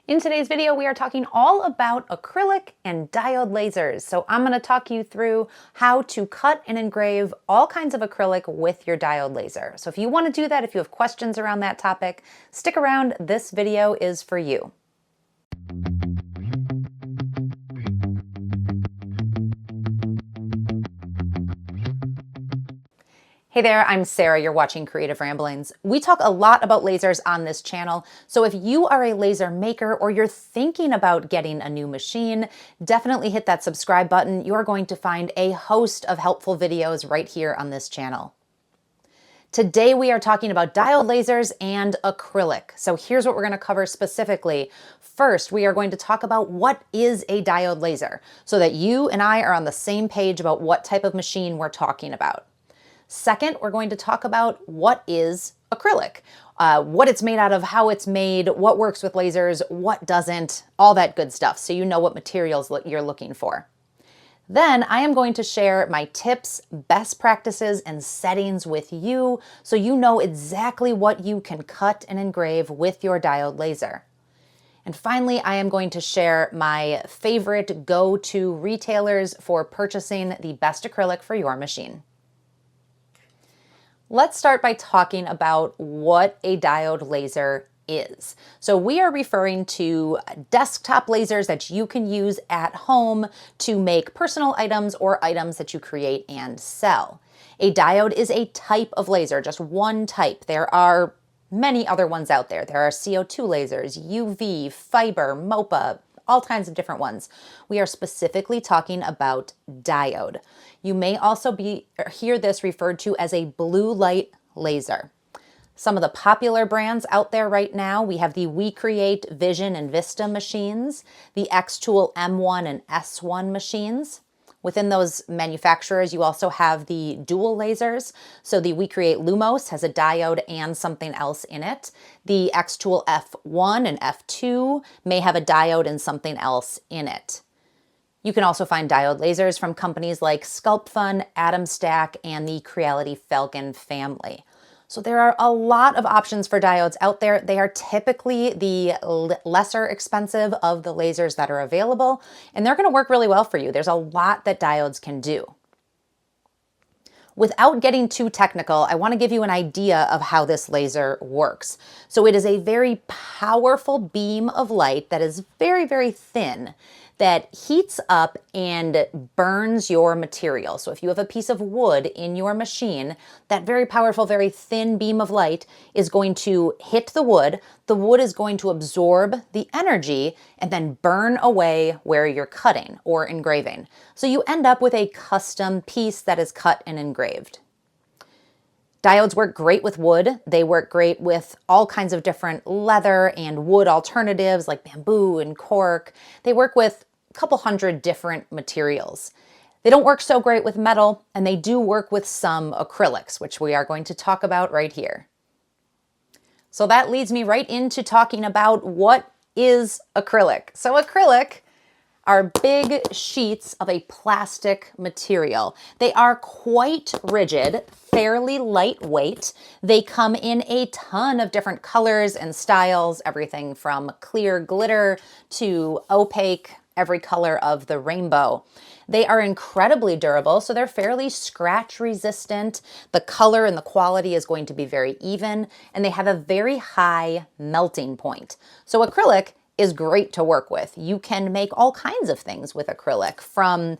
In today's video, we are talking all about acrylic and diode lasers. So I'm going to talk you through how to cut and engrave all kinds of acrylic with your diode laser. So if you want to do that, if you have questions around that topic, stick around. This video is for you. Hey there, I'm Sarah, you're watching Creative Ramblings. We talk a lot about lasers on this channel, so if you are a laser maker or you're thinking about getting a new machine, definitely hit that subscribe button. You're going to find a host of helpful videos right here on this channel. Today we are talking about diode lasers and acrylic. So here's what we're going to cover specifically. First, we are going to talk about what is a diode laser so that you and I are on the same page about what type of machine we're talking about. Second, we're going to talk about what is acrylic, what it's made out of, how it's made, what works with lasers, what doesn't, all that good stuff, so you know what materials you're looking for. Then I am going to share my tips, best practices, and settings with you so you know exactly what you can cut and engrave with your diode laser. And finally, I am going to share my favorite go-to retailers for purchasing the best acrylic for your machine. Let's start by talking about what a diode laser is. So we are referring to desktop lasers that you can use at home to make personal items or items that you create and sell. A diode is a type of laser, just one type. There are many other ones out there. There are CO2 lasers, UV, fiber, MOPA, all kinds of different ones. We are specifically talking about diode. You may also hear this referred to as a blue light laser. Some of the popular brands out there right now, we have the WeCreate Vision and Vista machines, the Xtool M1 and S1 machines. Within those manufacturers, you also have the dual lasers. So the WeCreate Lumos has a diode and something else in it. The Xtool F1 and F2 may have a diode and something else in it. You can also find diode lasers from companies like SculptFun, AtomStack, and the Creality Falcon family. So there are a lot of options for diodes out there. They are typically the lesser expensive of the lasers that are available, and they're going to work really well for you. There's a lot that diodes can do. Without getting too technical, I want to give you an idea of how this laser works. So it is a very powerful beam of light that is very, very thin, that heats up and burns your material. So if you have a piece of wood in your machine, that very powerful, very thin beam of light is going to hit the wood. The wood is going to absorb the energy and then burn away where you're cutting or engraving. So you end up with a custom piece that is cut and engraved. Diodes work great with wood. They work great with all kinds of different leather and wood alternatives like bamboo and cork. They work with a couple hundred different materials. They don't work so great with metal, and they do work with some acrylics, which we are going to talk about right here. So that leads me right into talking about what is acrylic. So acrylic are big sheets of a plastic material. They are quite rigid, fairly lightweight. They come in a ton of different colors and styles, everything from clear glitter to opaque, every color of the rainbow. They are incredibly durable, so they're fairly scratch resistant. The color and the quality is going to be very even, and they have a very high melting point. So acrylic is great to work with. You can make all kinds of things with acrylic, from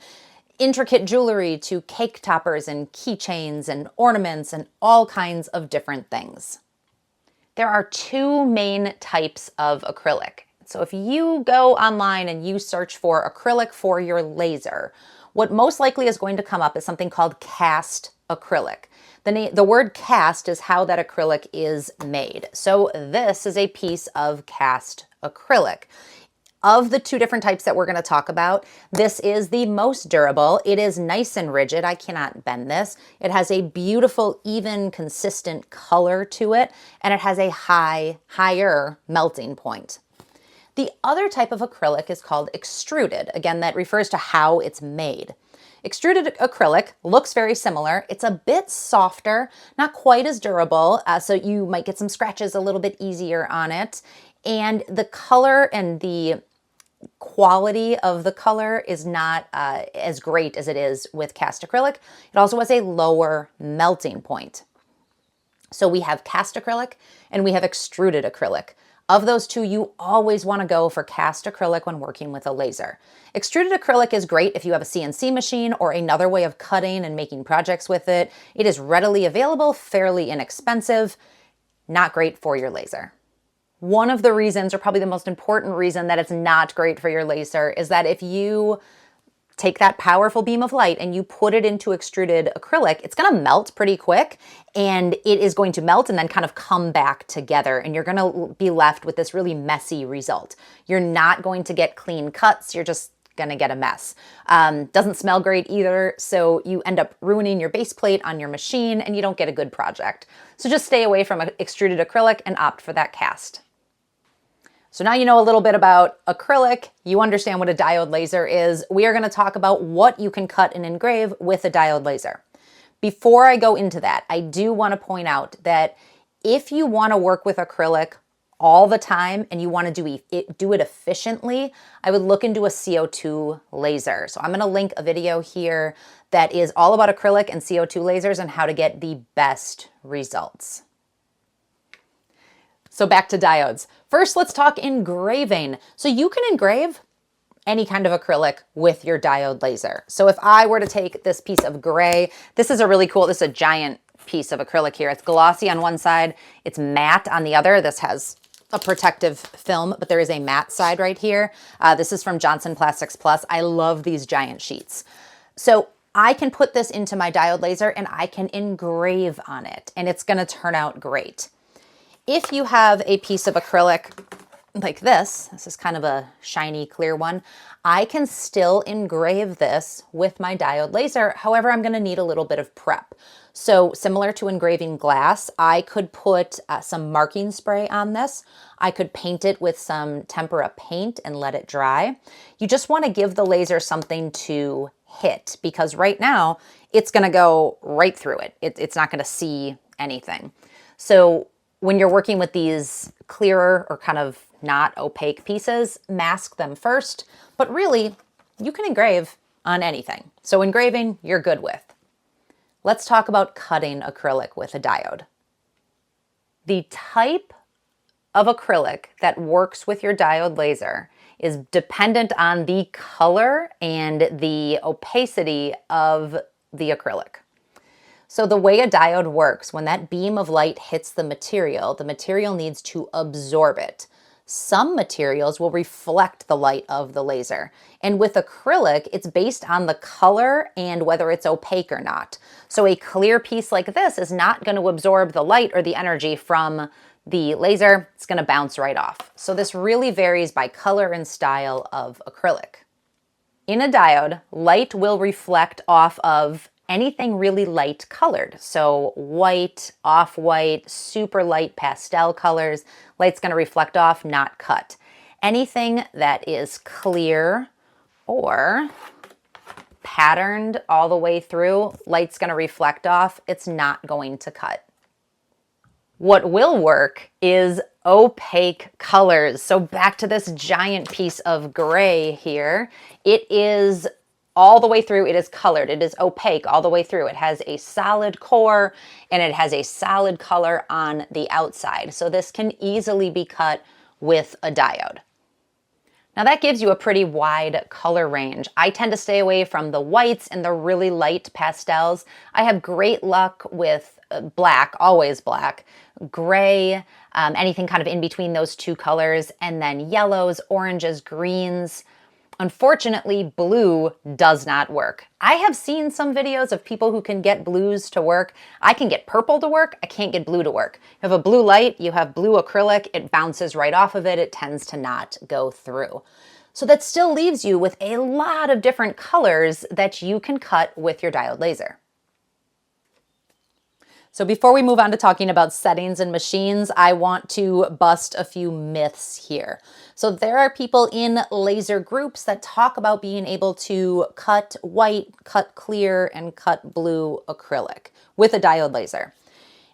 intricate jewelry to cake toppers and keychains and ornaments and all kinds of different things. There are two main types of acrylic. So if you go online and you search for acrylic for your laser, what most likely is going to come up is something called cast acrylic. The word cast is how that acrylic is made. So this is a piece of cast acrylic. Of the two different types that we're going to talk about, this is the most durable. It is nice and rigid. I cannot bend this. It has a beautiful, even, consistent color to it, and it has a higher melting point. The other type of acrylic is called extruded. Again, that refers to how it's made. Extruded acrylic looks very similar. It's a bit softer, not quite as durable, so you might get some scratches a little bit easier on it. And the color and the quality of the color is not as great as it is with cast acrylic. It also has a lower melting point. So we have cast acrylic and we have extruded acrylic. Of those two, you always want to go for cast acrylic when working with a laser. Extruded acrylic is great if you have a CNC machine or another way of cutting and making projects with it. It is readily available, fairly inexpensive, not great for your laser. One of the reasons, or probably the most important reason that it's not great for your laser, is that if you take that powerful beam of light and you put it into extruded acrylic, it's going to melt pretty quick, and it is going to melt and then kind of come back together, and you're going to be left with this really messy result. You're not going to get clean cuts. You're just going to get a mess. Doesn't smell great either, so you end up ruining your base plate on your machine and you don't get a good project. So just stay away from extruded acrylic and opt for that cast. So now you know a little bit about acrylic, you understand what a diode laser is. We are going to talk about what you can cut and engrave with a diode laser. Before I go into that, I do want to point out that if you want to work with acrylic all the time and you want to do it efficiently, I would look into a CO2 laser. So I'm going to link a video here that is all about acrylic and CO2 lasers and how to get the best results. So back to diodes. First, let's talk engraving. So you can engrave any kind of acrylic with your diode laser. So if I were to take this piece of gray, this is a giant piece of acrylic here. It's glossy on one side, it's matte on the other. This has a protective film, but there is a matte side right here. This is from Johnson Plastics Plus. I love these giant sheets. So I can put this into my diode laser and I can engrave on it, and it's gonna turn out great. If you have a piece of acrylic like this is kind of a shiny clear one, I can still engrave this with my diode laser. However, I'm gonna need a little bit of prep. So similar to engraving glass, I could put some marking spray on this. I could paint it with some tempera paint and let it dry. You just wanna give the laser something to hit, because right now it's gonna go right through it. It's not gonna see anything. So when you're working with these clearer or kind of not opaque pieces, mask them first, but really you can engrave on anything. So engraving, you're good with. Let's talk about cutting acrylic with a diode. The type of acrylic that works with your diode laser is dependent on the color and the opacity of the acrylic. So the way a diode works, when that beam of light hits the material needs to absorb it. Some materials will reflect the light of the laser. And with acrylic, it's based on the color and whether it's opaque or not. So a clear piece like this is not going to absorb the light or the energy from the laser. It's going to bounce right off. So this really varies by color and style of acrylic. In a diode, light will reflect off of anything really light colored. So white, off-white, super light pastel colors, light's gonna reflect off, not cut. Anything that is clear or patterned all the way through, light's gonna reflect off, it's not going to cut. What will work is opaque colors. So back to this giant piece of gray here, it is all the way through, it is colored, it is opaque all the way through. It has a solid core and it has a solid color on the outside. So this can easily be cut with a diode. Now that gives you a pretty wide color range. I tend to stay away from the whites and the really light pastels. I have great luck with black, always black, gray, anything kind of in between those two colors, and then yellows, oranges, greens. Unfortunately, blue does not work. I have seen some videos of people who can get blues to work. I can get purple to work. I can't get blue to work. You have a blue light, you have blue acrylic, it bounces right off of it. It tends to not go through. So that still leaves you with a lot of different colors that you can cut with your diode laser. So before we move on to talking about settings and machines, I want to bust a few myths here. So there are people in laser groups that talk about being able to cut white, cut clear, and cut blue acrylic with a diode laser.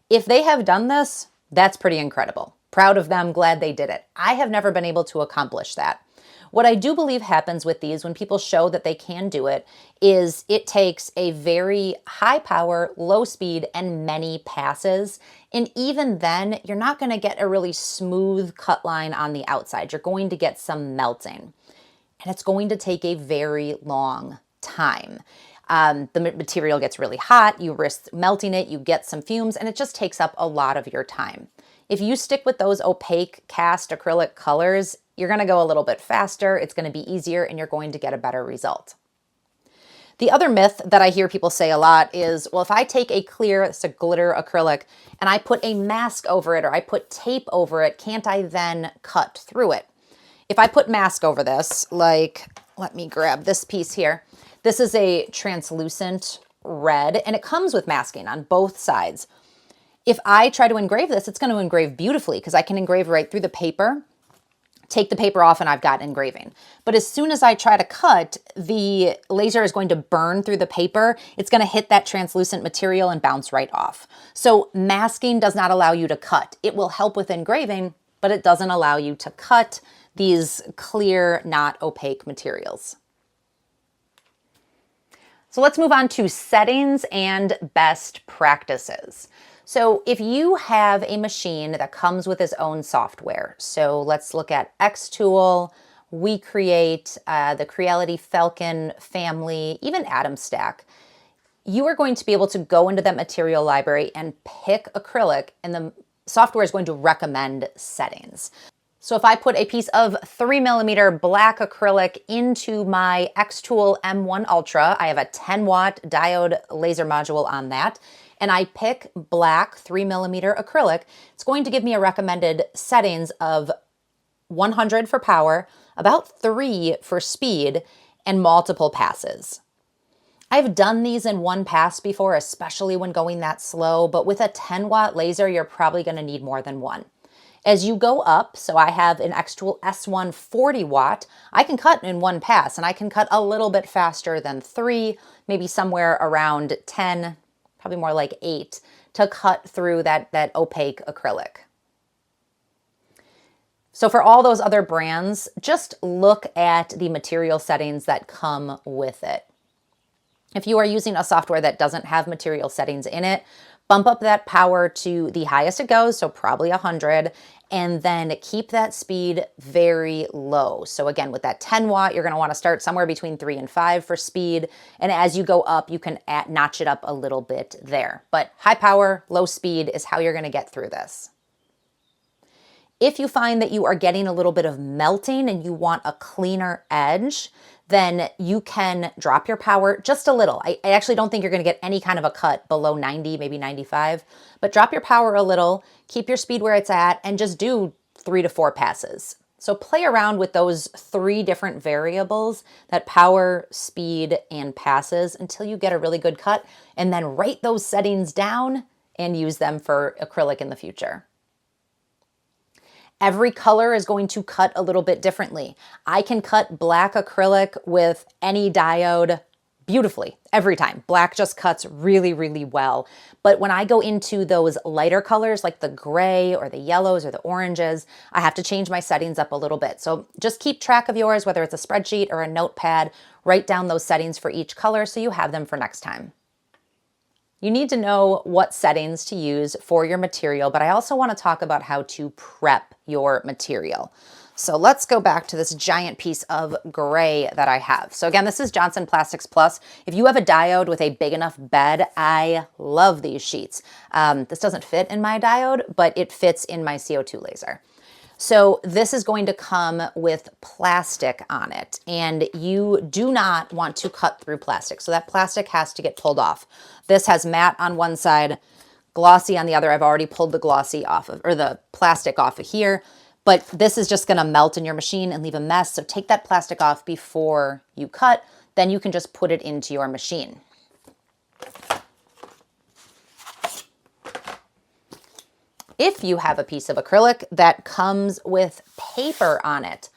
If they have done this, that's pretty incredible. Proud of them, glad they did it. I have never been able to accomplish that. What I do believe happens with these when people show that they can do it is it takes a very high power, low speed, and many passes. And even then, you're not going to get a really smooth cut line on the outside. You're going to get some melting. And it's going to take a very long time. The material gets really hot, you risk melting it, you get some fumes, and it just takes up a lot of your time. If you stick with those opaque cast acrylic colors, you're going to go a little bit faster, it's going to be easier, and you're going to get a better result. The other myth that I hear people say a lot is, well, if I take a clear, it's a glitter acrylic, and I put a mask over it or I put tape over it, can't I then cut through it? If I put mask over this, like, let me grab this piece here. This is a translucent red, and it comes with masking on both sides. If I try to engrave this, it's going to engrave beautifully because I can engrave right through the paper, take the paper off, and I've got engraving. But as soon as I try to cut, the laser is going to burn through the paper. It's going to hit that translucent material and bounce right off. So masking does not allow you to cut. It will help with engraving, but it doesn't allow you to cut these clear, not opaque materials. So let's move on to settings and best practices. So if you have a machine that comes with its own software, so let's look at Xtool, WeCreate, the Creality Falcon family, even Atom Stack, you are going to be able to go into that material library and pick acrylic, and the software is going to recommend settings. So if I put a piece of 3mm black acrylic into my Xtool M1 Ultra, I have a 10-watt diode laser module on that, and I pick black 3mm acrylic, it's going to give me a recommended settings of 100 for power, about 3 for speed, and multiple passes. I've done these in one pass before, especially when going that slow, but with a 10-watt laser, you're probably going to need more than one. As you go up, so I have an Xtool S1 40-watt, I can cut in one pass, and I can cut a little bit faster than 3, maybe somewhere around 10, probably more like 8, to cut through that opaque acrylic. So for all those other brands, just look at the material settings that come with it. If you are using a software that doesn't have material settings in it, bump up that power to the highest it goes, so probably 100, and then keep that speed very low. So again, with that 10-watt, you're going to want to start somewhere between 3 and 5 for speed, and as you go up, you can notch it up a little bit there. But high power, low speed is how you're going to get through this. If you find that you are getting a little bit of melting and you want a cleaner edge, then you can drop your power just a little. I actually don't think you're going to get any kind of a cut below 90, maybe 95, but drop your power a little, keep your speed where it's at, and just do 3 to 4 passes. So play around with those 3 different variables, that power, speed, and passes, until you get a really good cut, and then write those settings down and use them for acrylic in the future. Every color is going to cut a little bit differently. I can cut black acrylic with any diode beautifully every time. Black just cuts really, really well. But when I go into those lighter colors like the gray or the yellows or the oranges, I have to change my settings up a little bit. So just keep track of yours, whether it's a spreadsheet or a notepad, write down those settings for each color so you have them for next time. You need to know what settings to use for your material, but I also want to talk about how to prep your material. So let's go back to this giant piece of gray that I have. So again, this is Johnson Plastics Plus. If you have a diode with a big enough bed, I love these sheets. This doesn't fit in my diode, but it fits in my CO2 laser. So this is going to come with plastic on it, and you do not want to cut through plastic. So that plastic has to get pulled off. This has matte on one side, glossy on the other. I've already pulled the glossy off of, or the plastic off of here, but this is just gonna melt in your machine and leave a mess. So take that plastic off before you cut, then you can just put it into your machine. If you have a piece of acrylic that comes with paper on it,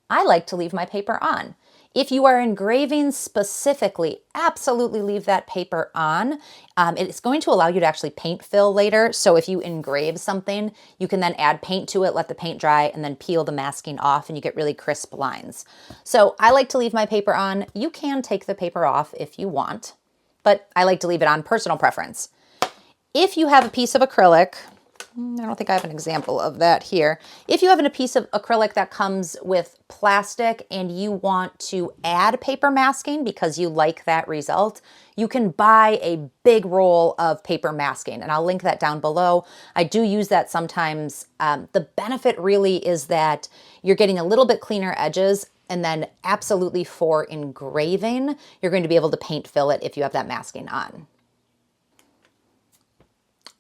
I like to leave my paper on. If you are engraving specifically, absolutely leave that paper on. It's going to allow you to actually paint fill later. So if you engrave something, you can then add paint to it, let the paint dry, and then peel the masking off, and you get really crisp lines. So I like to leave my paper on. You can take the paper off if you want, but I like to leave it on, personal preference. If you have a piece of acrylic, I don't think I have an example of that here. If you have a piece of acrylic that comes with plastic and you want to add paper masking because you like that result, you can buy a big roll of paper masking, and I'll link that down below. I do use that sometimes. The benefit really is that you're getting a little bit cleaner edges, and then absolutely for engraving, you're going to be able to paint fill it if you have that masking on.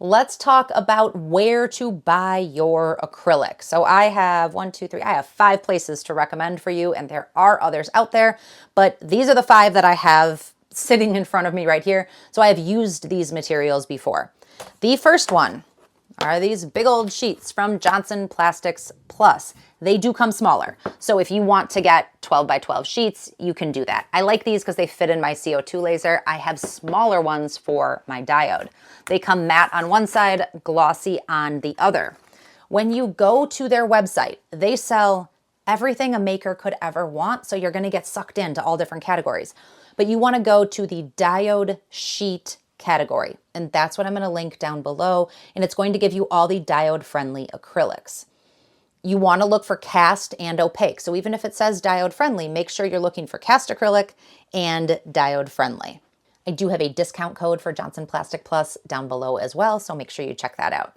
Let's talk about where to buy your acrylic. So I have I have 5 places to recommend for you, and there are others out there, but these are the 5 that I have sitting in front of me right here. So I have used these materials before. The first one are these big old sheets from Johnson Plastics Plus. They do come smaller. So if you want to get 12 by 12 sheets, you can do that. I like these because they fit in my CO2 laser. I have smaller ones for my diode. They come matte on one side, glossy on the other. When you go to their website, they sell everything a maker could ever want. So you're going to get sucked into all different categories. But you want to go to the diode sheet category. And that's what I'm going to link down below. And it's going to give you all the diode friendly acrylics. You want to look for cast and opaque. So even if it says diode friendly, make sure you're looking for cast acrylic and diode friendly. I do have a discount code for Johnson Plastic Plus down below as well, so make sure you check that out.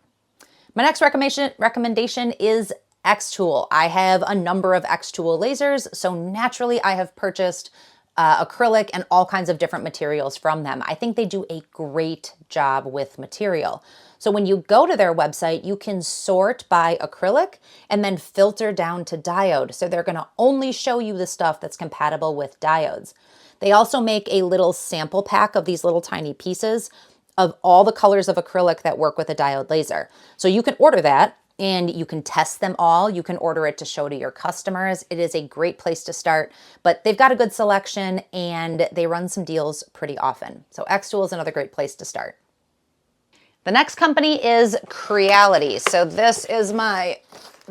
My next recommendation is Xtool. I have a number of Xtool lasers, so naturally I have purchased acrylic and all kinds of different materials from them. I think they do a great job with material. So when you go to their website, you can sort by acrylic and then filter down to diode. So they're going to only show you the stuff that's compatible with diodes. They also make a little sample pack of these little tiny pieces of all the colors of acrylic that work with a diode laser. So you can order that and you can test them all. You can order it to show to your customers. It is a great place to start, but they've got a good selection and they run some deals pretty often. So Xtool is another great place to start. The next company is Creality. So this is my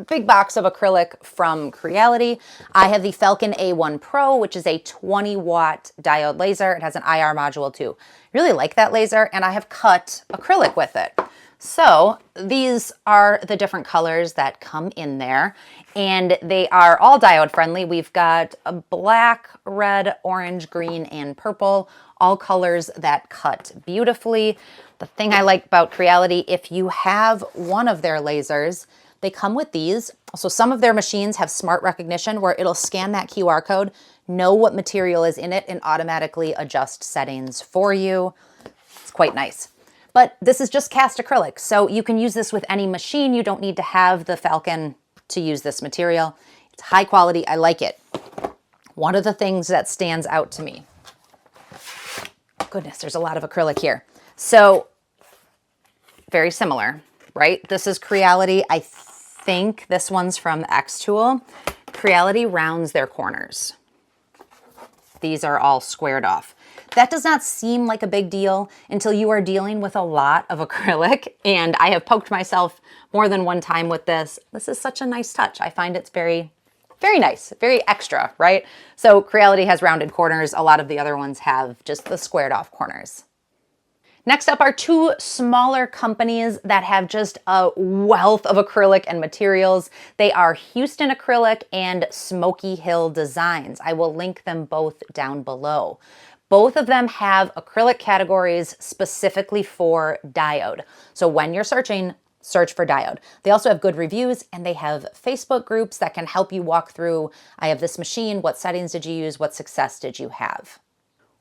big box of acrylic from Creality. I have the Falcon A1 Pro, which is a 20-watt diode laser. It has an IR module too. I really like that laser, and I have cut acrylic with it. So these are the different colors that come in there, and they are all diode friendly. We've got a black, red, orange, green, and purple, all colors that cut beautifully. The thing I like about Creality, if you have one of their lasers, they come with these. So some of their machines have smart recognition where it'll scan that QR code, know what material is in it, and automatically adjust settings for you. It's quite nice. But this is just cast acrylic, so you can use this with any machine. You don't need to have the Falcon to use this material. It's high quality. I like it. One of the things that stands out to me, goodness, there's a lot of acrylic here. So very similar, right? This is Creality. I think this one's from Xtool. Creality rounds their corners. These are all squared off. That does not seem like a big deal until you are dealing with a lot of acrylic, and I have poked myself more than one time with this. This is such a nice touch. I find it's very, very nice, very extra, right? So Creality has rounded corners. A lot of the other ones have just the squared off corners. Next up are 2 smaller companies that have just a wealth of acrylic and materials. They are Houston Acrylic and Smoky Hill Designs. I will link them both down below. Both of them have acrylic categories specifically for diode. So when you're searching, search for diode. They also have good reviews, and they have Facebook groups that can help you walk through, I have this machine, what settings did you use, what success did you have?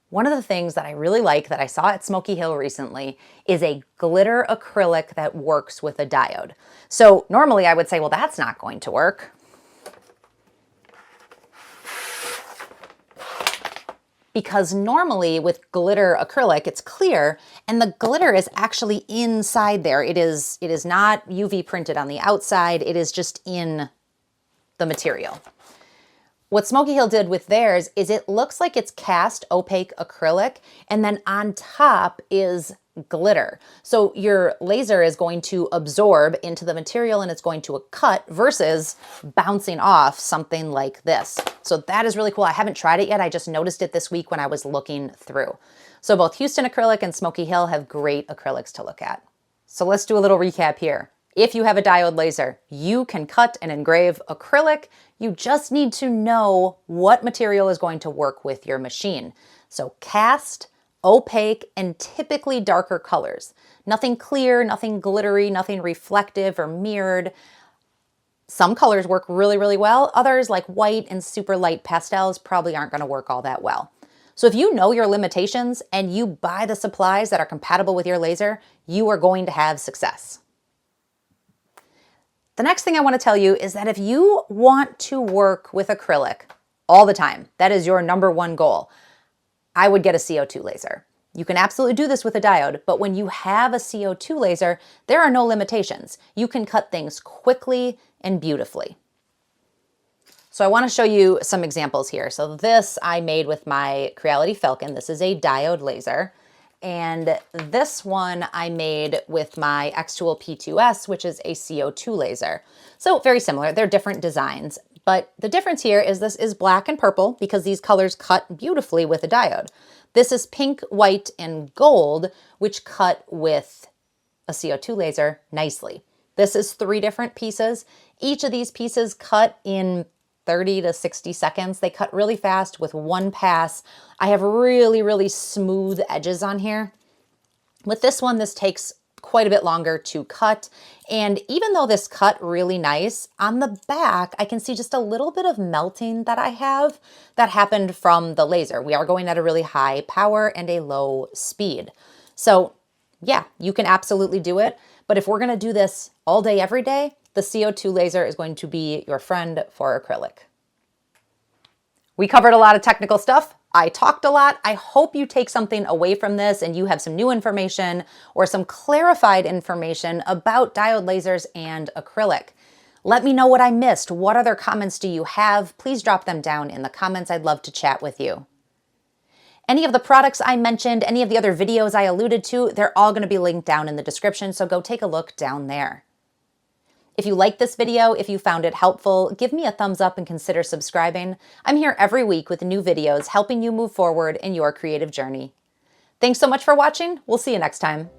One of the things that I really like that I saw at Smoky Hill recently is a glitter acrylic that works with a diode. So normally I would say, well, that's not going to work. Because normally with glitter acrylic, it's clear and the glitter is actually inside there. It is not UV printed on the outside. It is just in the material. What Smoky Hill did with theirs is it looks like it's cast opaque acrylic, and then on top is glitter. So your laser is going to absorb into the material and it's going to cut versus bouncing off something like this. So that is really cool. I haven't tried it yet. I just noticed it this week when I was looking through. So both Houston Acrylic and Smoky Hill have great acrylics to look at. So let's do a little recap here. If you have a diode laser, you can cut and engrave acrylic. You just need to know what material is going to work with your machine. So cast, opaque, and typically darker colors. Nothing clear, nothing glittery, nothing reflective or mirrored. Some colors work really, really well. Others, like white and super light pastels, probably aren't going to work all that well. So if you know your limitations and you buy the supplies that are compatible with your laser, you are going to have success. The next thing I want to tell you is that if you want to work with acrylic all the time, that is your number one goal, I would get a CO2 laser. You can absolutely do this with a diode, but when you have a CO2 laser, there are no limitations. You can cut things quickly and beautifully. So I want to show you some examples here. So this I made with my Creality Falcon. This is a diode laser. And this one I made with my X-Tool P2S, which is a CO2 laser. So very similar, they're different designs. But the difference here is this is black and purple because these colors cut beautifully with a diode. This is pink, white, and gold, which cut with a CO2 laser nicely. This is 3 different pieces. Each of these pieces cut in 30 to 60 seconds. They cut really fast with one pass. I have really, really smooth edges on here. With this one, this takes quite a bit longer to cut. And even though this cut really nice, on the back, I can see just a little bit of melting that I have that happened from the laser. We are going at a really high power and a low speed. So yeah, you can absolutely do it. But if we're gonna do this all day, every day, the CO2 laser is going to be your friend for acrylic. We covered a lot of technical stuff. I talked a lot. I hope you take something away from this and you have some new information or some clarified information about diode lasers and acrylic. Let me know what I missed. What other comments do you have? Please drop them down in the comments. I'd love to chat with you. Any of the products I mentioned, any of the other videos I alluded to, they're all going to be linked down in the description, so go take a look down there. If you liked this video, if you found it helpful, give me a thumbs up and consider subscribing. I'm here every week with new videos helping you move forward in your creative journey. Thanks so much for watching. We'll see you next time.